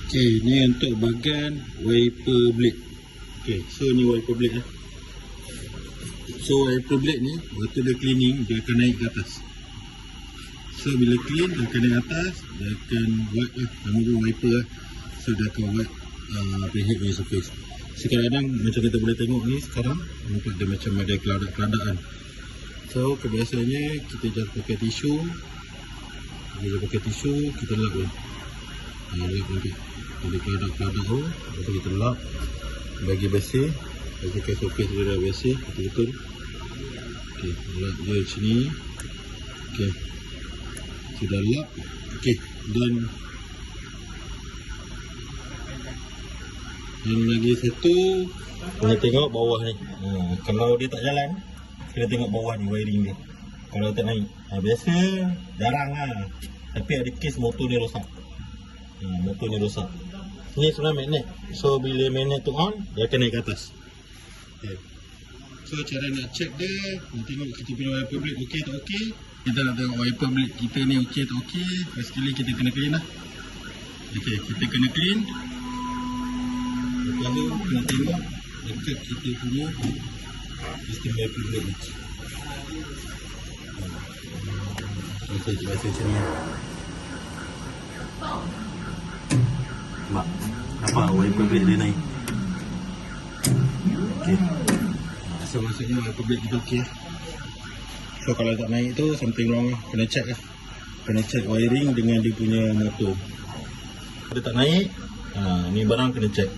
Okey, ni untuk bahagian wiper blade. Okey, so ni wiper blade . So wiper blade ni waktu dia cleaning dia akan naik ke atas. So bila clean dia akan naik atas, dia akan wipe nama pun wiper . So dia akan wipe head punya surface. Kadang-kadang macam kita boleh tengok ni sekarang nampak dia macam ada keladak-keladaan. So kebiasaannya kita just pakai tisu. Kita pakai tisu, kita lap je. Lap nanti ada keladak-keladak tu, lepas tu kita lap bagi bersih. Pastikan surface dia dah bersih betul-betul. Okey, lap je sini. Okey, sudah lap. Okey, dan lagi satu, kena tengok bawah ni. Kalau dia tak jalan, kena tengok bawah ni wiring dia. Kalau tak naik, biasa jarang lah. Tapi ada kes motor ni rosak. Motor ni rosak. Ni sebenarnya magnet. So bila magnet tu on, dia akan naik ke atas. Okay. So cara nak check dia, nak tengok kita punya wiper blade okey tak okey. Kita nak tengok wiper blade kita ni okey tak okey. Firstly kita kena clean lah. Okey, kita kena clean. Lepas tu kena tengok dekat kita punya sistem wiper blade ni. Okey, cuba saya sini. Nampak wiper blade dia naik. Okey. So maksudnya wiper blade kita okey. So kalau tak naik tu something wrong lah. Kena check lah. Kena check wiring dengan dia punya motor. Kalau tak naik, ni barang kena check.